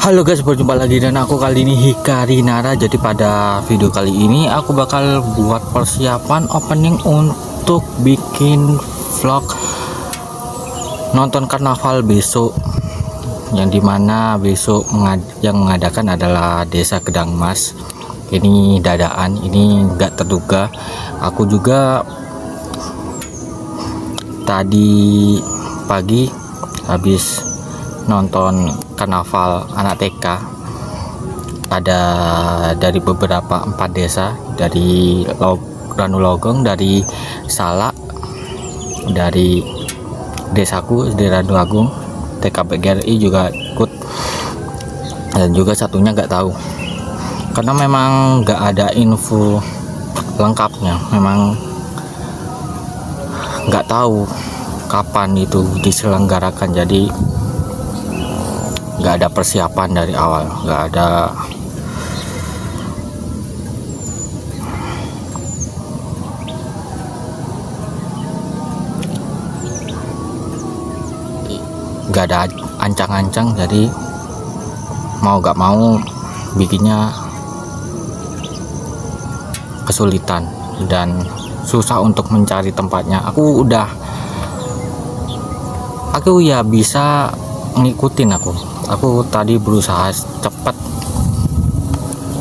Halo guys, berjumpa lagi dan aku kali ini Hikari Nara. Jadi pada video kali ini aku bakal buat persiapan opening untuk bikin vlog nonton karnaval besok, yang dimana besok yang mengadakan adalah Desa Gedang Mas. Ini dadaan, ini nggak terduga. Aku juga tadi pagi habis nonton karnaval anak TK, ada dari beberapa 4 desa, dari Ranulogong, dari Salak, dari desaku di Ranulagung, TKPGRI juga ikut, dan juga satunya nggak tahu karena memang nggak ada info lengkapnya, memang nggak tahu kapan itu diselenggarakan. Jadi nggak ada persiapan dari awal, nggak ada ancang-ancang. Jadi mau nggak mau bikinnya kesulitan dan susah untuk mencari tempatnya. Aku ya bisa ngikutin, aku tadi berusaha cepat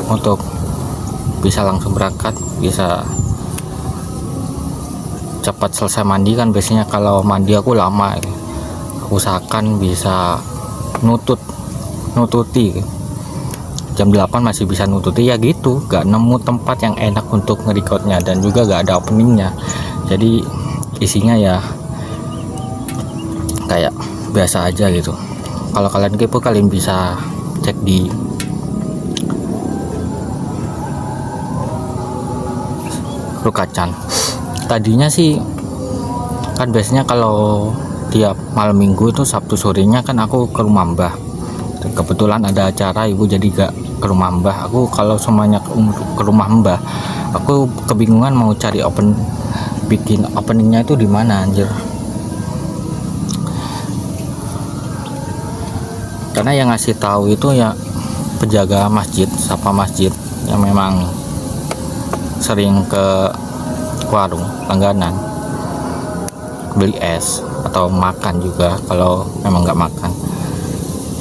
untuk bisa langsung berangkat, bisa cepat selesai mandi. Kan biasanya kalau mandi aku lama, aku usahakan bisa nututi jam 8 masih bisa nututi ya gitu. Gak nemu tempat yang enak untuk nge-recordnya, dan juga gak ada openingnya, jadi isinya ya kayak biasa aja gitu. Kalau kalian kepo, kalian bisa cek di Rukacan. Tadinya sih kan biasanya kalau tiap malam minggu itu Sabtu sorenya kan aku ke rumah Mbah. Dan kebetulan ada acara ibu, jadi gak ke rumah Mbah. Aku kalau semuanya ke rumah Mbah, aku kebingungan mau cari bikin openingnya itu di mana anjir. Karena yang ngasih tahu itu ya penjaga masjid, sapa masjid, yang memang sering ke warung langganan beli es atau makan juga kalau memang nggak makan.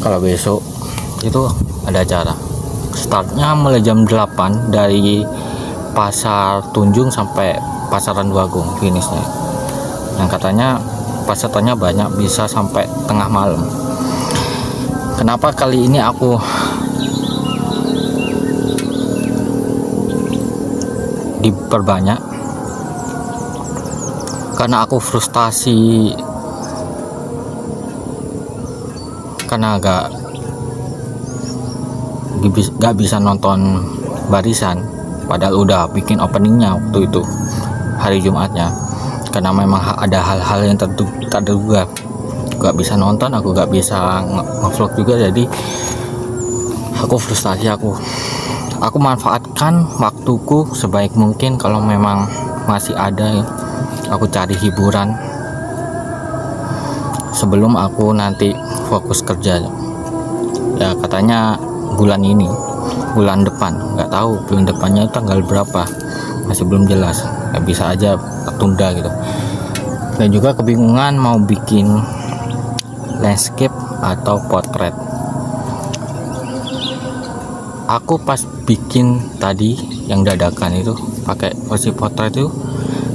Kalau besok itu ada acara, startnya mulai jam 8 dari Pasar Tunjung sampai Pasaran Duagung, finishnya yang katanya pesertanya banyak, bisa sampai tengah malam. Kenapa kali ini aku diperbanyak? Karena aku frustasi, karena gak bisa nonton barisan, padahal udah bikin openingnya waktu itu hari Jumatnya. Karena memang ada hal-hal yang terduga, gak bisa nonton, aku gak bisa nge-vlog juga. Jadi aku frustasi, aku manfaatkan waktuku sebaik mungkin. Kalau memang masih ada, aku cari hiburan sebelum aku nanti fokus kerja. Ya katanya bulan depan, nggak tahu bulan depannya tanggal berapa, masih belum jelas, ya bisa aja tertunda gitu. Dan juga kebingungan mau bikin landscape atau potret. Aku pas bikin tadi yang dadakan itu pakai versi potret itu,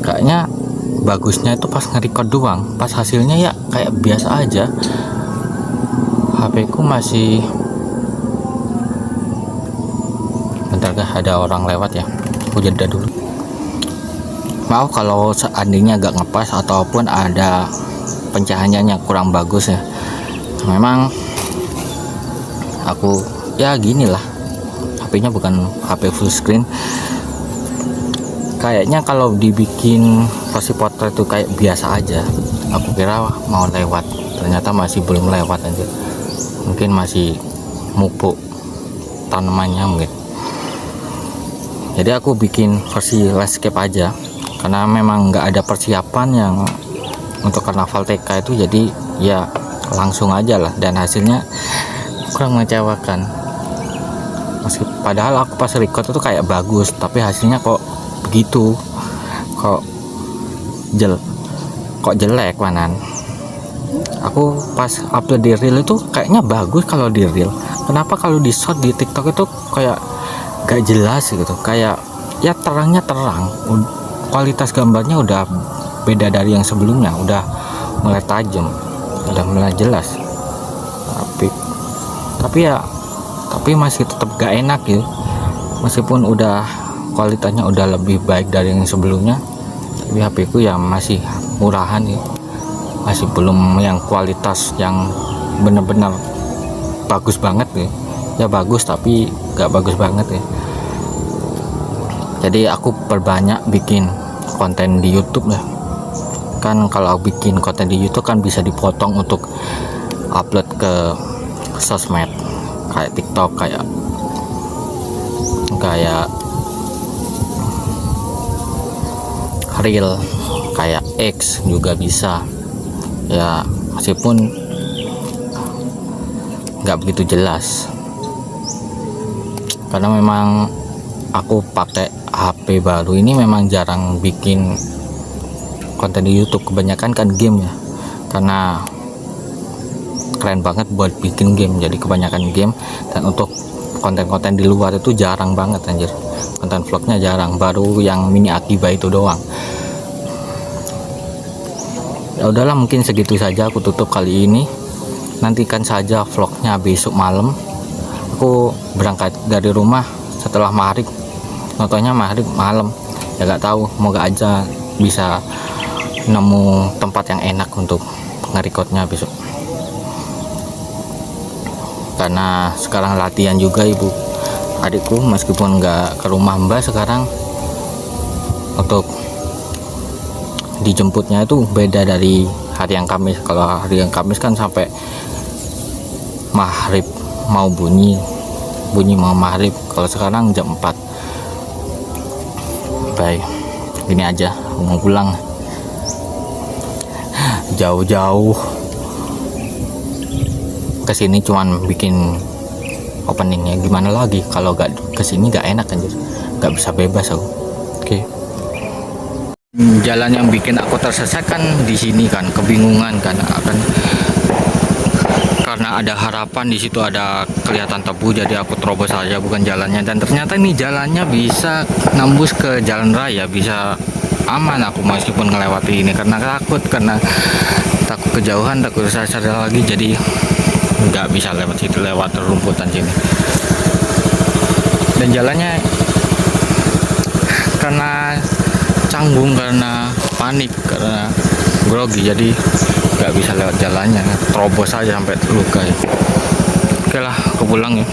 kayaknya bagusnya itu pas nge-record doang. Pas hasilnya ya kayak biasa aja. HP ku masih, bentar gak ada orang lewat ya, aku jeda dulu. Maaf kalau seandainya gak ngepas ataupun ada pencahayaannya kurang bagus ya. Memang aku ya gini lah, HP-nya bukan HP full screen. Kayaknya kalau dibikin versi potret itu kayak biasa aja. Aku kira mau lewat, ternyata masih belum lewat aja. Mungkin masih mupuk tanamannya mungkin. Jadi aku bikin versi landscape aja, karena memang nggak ada persiapan yang untuk karnaval TK itu. Jadi ya langsung aja lah, dan hasilnya kurang mengecewakan. Padahal aku pas record itu kayak bagus, tapi hasilnya kok begitu, kok jelek manan. Aku pas upload di reel itu kayaknya bagus kalau di reel, kenapa kalau di short di TikTok itu kayak gak jelas gitu, kayak ya terangnya terang, kualitas gambarnya udah beda dari yang sebelumnya, udah mulai tajam, udah mulai jelas, tapi masih tetap gak enak gitu, meskipun udah kualitasnya udah lebih baik dari yang sebelumnya, tapi HP ku ya masih murahan ya, masih belum yang kualitas yang bener-bener bagus banget ya bagus tapi gak bagus banget ya. Jadi aku perbanyak bikin konten di YouTube ya, kan kalau bikin konten di YouTube kan bisa dipotong untuk upload ke sosmed kayak TikTok, kayak Reel, kayak X juga bisa ya, meskipun nggak begitu jelas karena memang aku pakai HP baru ini, memang jarang bikin konten di YouTube, kebanyakan kan game ya, karena keren banget buat bikin game, jadi kebanyakan game. Dan untuk konten-konten di luar itu jarang banget anjir, konten vlognya jarang, baru yang mini Akiba itu doang. Ya udahlah, mungkin segitu saja aku tutup kali ini. Nantikan saja vlognya besok malam. Aku berangkat dari rumah setelah maghrib, nontonnya maghrib malam ya, gak tahu, moga aja bisa nemu tempat yang enak untuk nge-recordnya besok, karena sekarang latihan juga ibu adikku, meskipun nggak ke rumah mbak sekarang, untuk dijemputnya itu beda dari hari yang Kamis. Kalau hari yang Kamis kan sampai maghrib mau bunyi mau maghrib, kalau sekarang jam 4. Baik, gini aja, mau pulang jauh-jauh kesini cuman bikin openingnya, gimana lagi kalau gak kesini gak enak anjir, gak bisa bebas aku. Oke. Jalan yang bikin aku tersesat kan di sini kan, kebingungan kan, karena ada harapan di situ, ada kelihatan tebu, jadi aku terobos aja bukan jalannya, dan ternyata ini jalannya bisa nembus ke jalan raya, bisa aman aku meskipun ngelewati ini, karena takut kejauhan, takut sadar lagi, jadi nggak bisa lewat situ, lewat rumputan sini. Dan jalannya karena canggung, karena panik, karena grogi, jadi nggak bisa lewat jalannya, terobos aja sampai luka ya. Oke lah, aku pulang ya.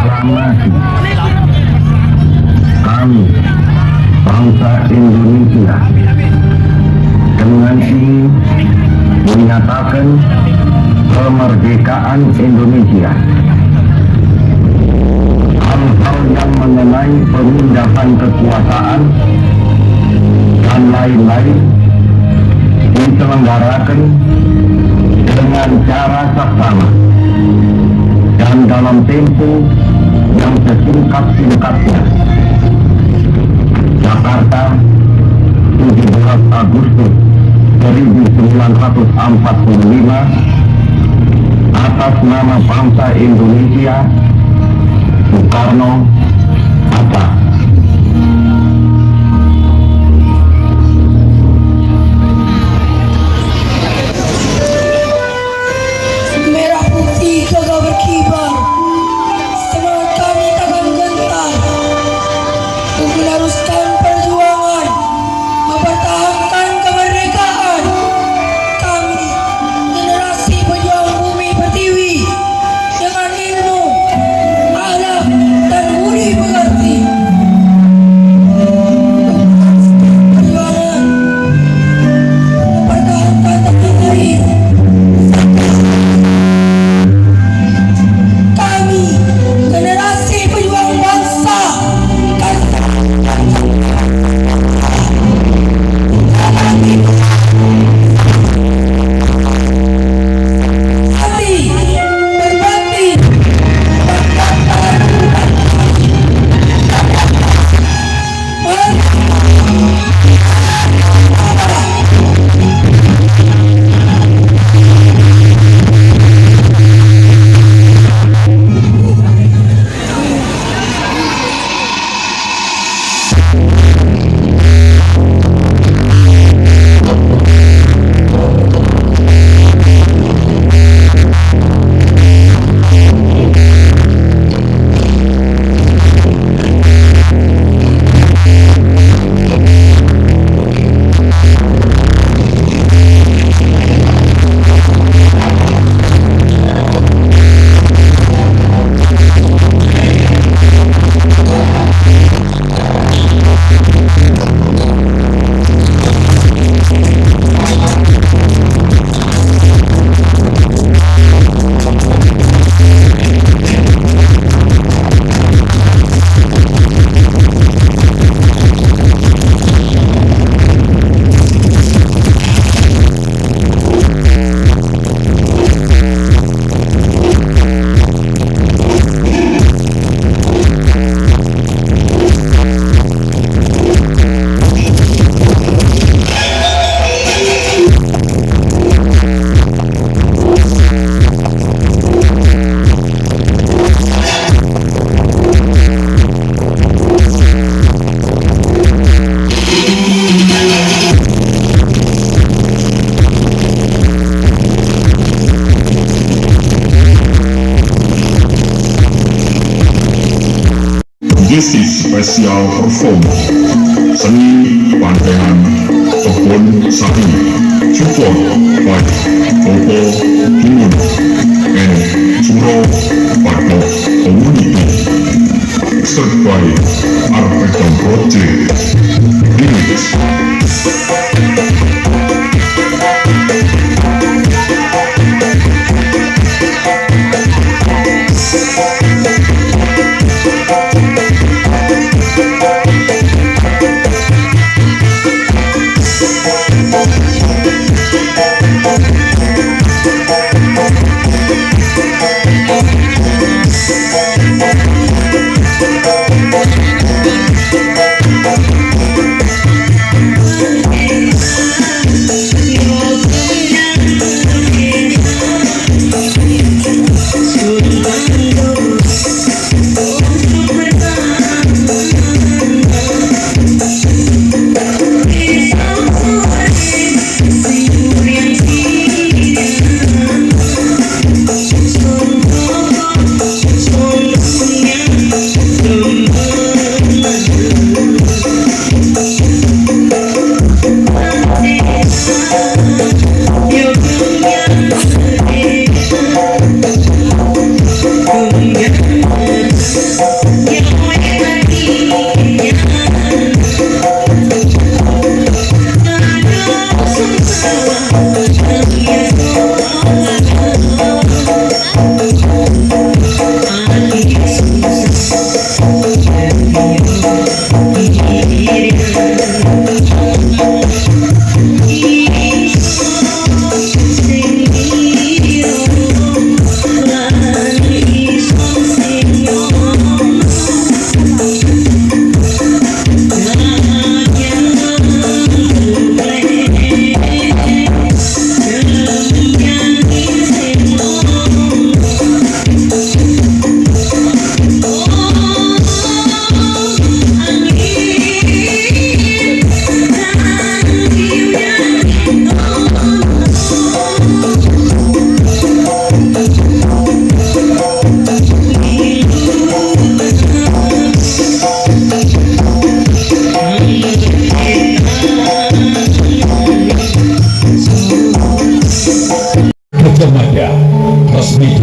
Proklamasi kami bangsa Indonesia dengan ini menyatakan kemerdekaan Indonesia. Hal-hal yang mengenai pemindahan kekuasaan dan lain-lain diselenggarakan dengan cara saksama dan dalam tempo yang sesingkat-singkatnya. Jakarta, 17 Agustus 1945, atas nama bangsa Indonesia, Soekarno, Hatta. Merah putih gagah berkibar, semangat kami takkan gentar untuk meneruskan perjuangan, mempertahankan kemerdekaan. Kami, generasi pejuang bumi pertiwi, dengan ilmu, akhlak, dan budi pekerti. Perjuangan, mempertahankan tanah air. Kami, generasi pejuang bangsa, hati, berbakti, This is special performance Seni Pandangan Kebun Sari, support by Popo Timun and Suro Pato Community, excerpt by Arpeton Project. Lyrics.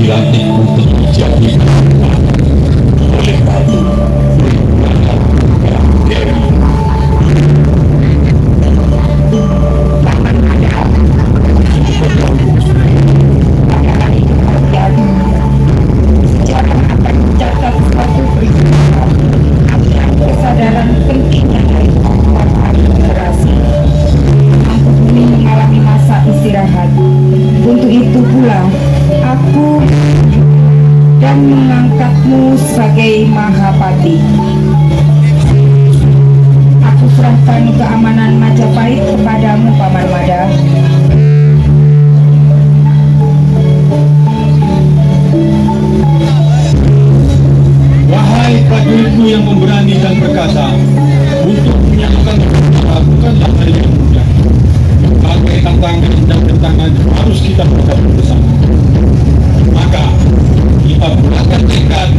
dilantik untuk menjadi anggota. Oleh karena berikanlah kepada Dewi. Kesadaran pentingnya generasi untuk bumi mengalami masa istirahat. Untuk itu pula aku dan mengangkatmu sebagai Mahapati. Aku serahkan keamanan Majapahit kepadamu, Paman Mada. Wahai prajuritku yang pemberani dan perkasa, untuk menyatukan kita bukanlah hal yang mudah. Berbagai tantangan dan rintangan harus kita hadapi bersama. Maka kita bulatkan tekad,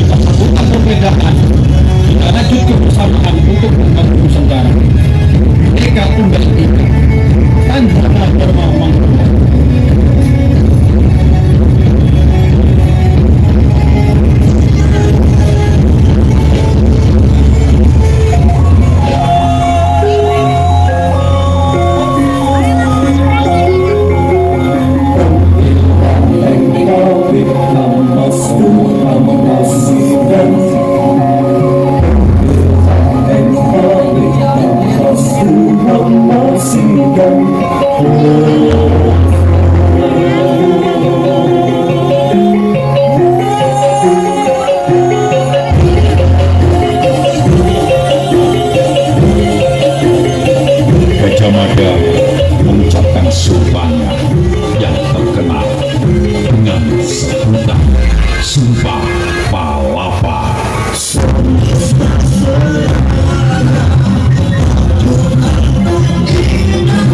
kita sebutkan perbedaan, kita lanjut kebersamaan untuk membangun Nusantara. Tekad tunggal ika, tanpa bermamang. Gajah Mada mengucapkan sumpahnya yang terkenal dengan sebutan Sumpah Palapa.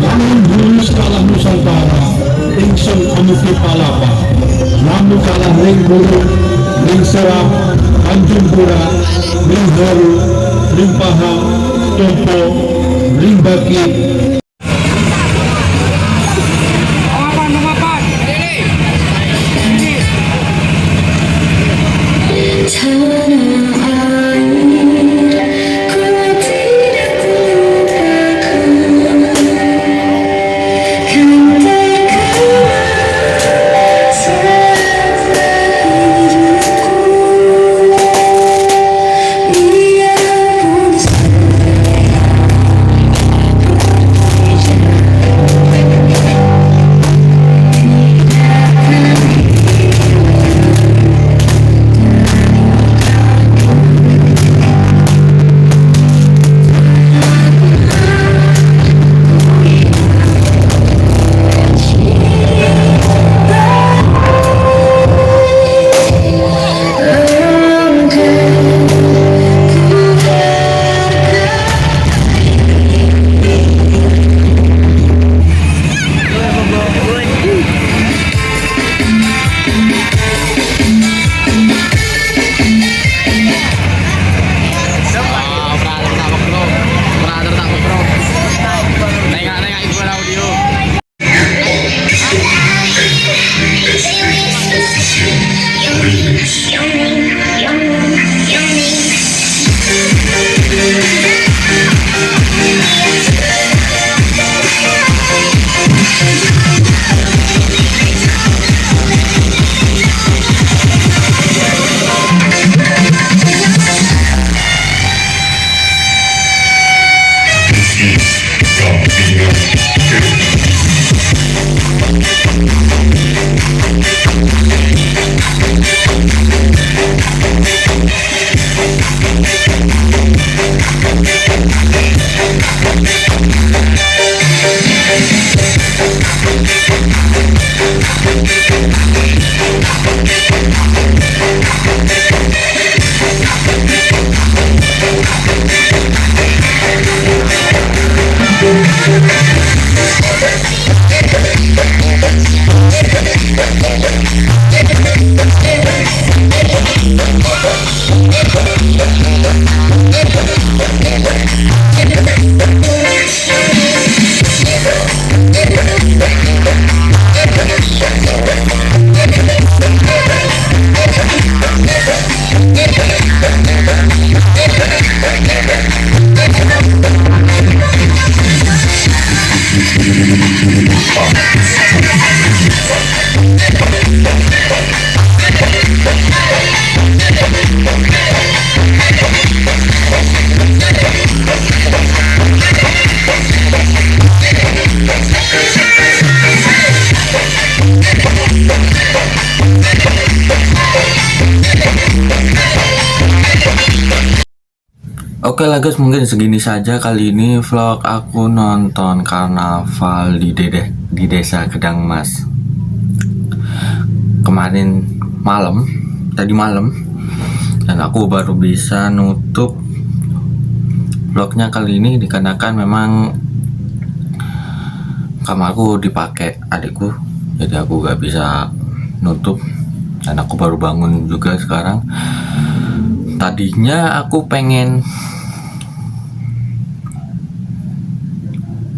Namun dulu skala Nusantara, ingsun amuti palapa, namun kalah ring bulu, ring serap, Tanjung Pura, ring Haru, ring Pahang, Tompo, ring Baki. Kampingan Oke lah guys, mungkin segini saja kali ini vlog aku nonton karnaval di desa Kedang Mas kemarin malam, tadi malam, dan aku baru bisa nutup vlognya kali ini dikarenakan memang kamarku dipakai adikku, jadi aku gak bisa nutup, dan aku baru bangun juga sekarang. Tadinya aku pengen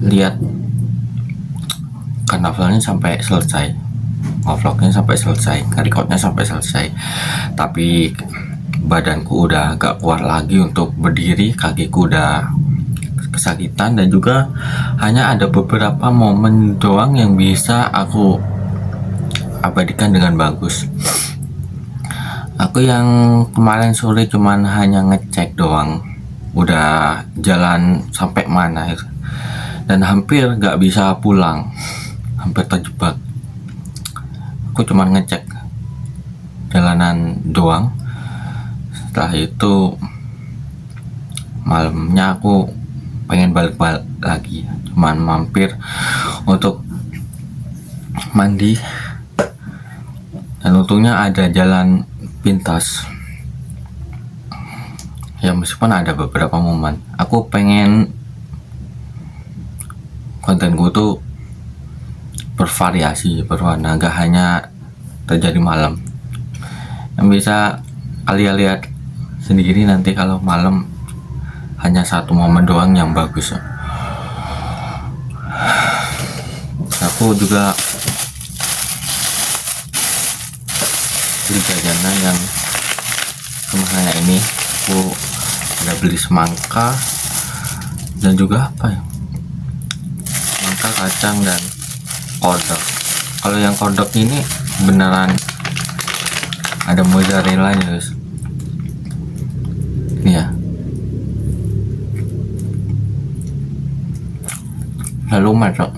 lihat karnavalnya sampai selesai, vlognya sampai selesai, recordnya sampai selesai, tapi badanku udah gak kuat lagi untuk berdiri, kakiku udah kesakitan, dan juga hanya ada beberapa momen doang yang bisa aku abadikan dengan bagus. Aku yang kemarin sore cuman hanya ngecek doang udah jalan sampai mana gitu, dan hampir gak bisa pulang, hampir terjebak. Aku cuma ngecek jalanan doang. Setelah itu malamnya aku pengen balik lagi, cuman mampir untuk mandi, dan untungnya ada jalan pintas. Ya meskipun ada beberapa momen, aku pengen kontenku tuh bervariasi, berwarna, gak hanya terjadi malam. Yang bisa kalian lihat sendiri nanti kalau malam hanya satu momen doang yang bagus. Aku juga beli jajanan yang kemasannya ini. Aku ada beli semangka dan juga apa ya, semangka, kacang, dan kodok. Kalau yang kodok ini beneran ada mozzarella nya guys, ini ya, lalu masak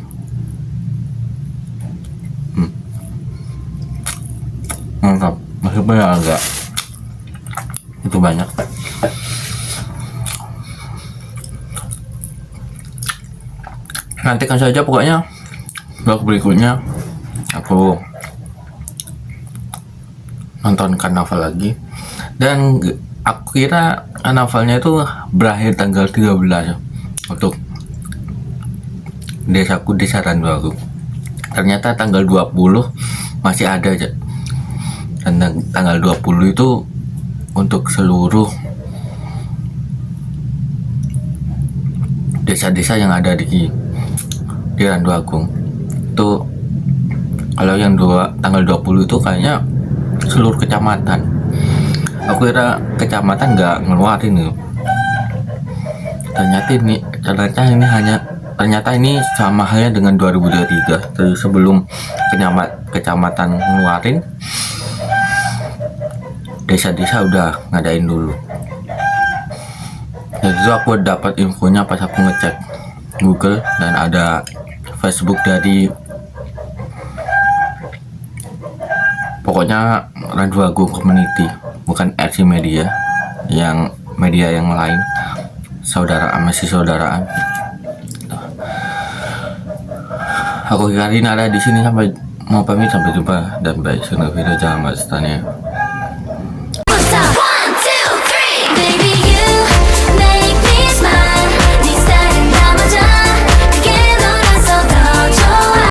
mantap, meskipun ya agak itu banyak. Nantikan saja pokoknya vlog berikutnya aku nonton karnaval lagi, dan aku kira karnavalnya itu berakhir tanggal 13 untuk desaku, desa Randuagung. Ternyata tanggal 20 masih ada aja, dan tanggal 20 itu untuk seluruh desa-desa yang ada di Randuagung. Itu kalau yang tanggal 20 itu kayaknya seluruh kecamatan. Aku kira kecamatan nggak ngeluarin gitu. Ternyata ini sama halnya dengan 2023. Jadi sebelum kecamatan ngeluarin, desa-desa udah ngadain dulu. Dan itu aku dapat infonya pas aku ngecek Google, dan ada Facebook dari pokoknya Randuagung Community, bukan RC Media, yang media yang lain, masih saudaraan. Aku Karin ada di sini, sampai mau pamit, sampai jumpa dan baik. Video jangan lupa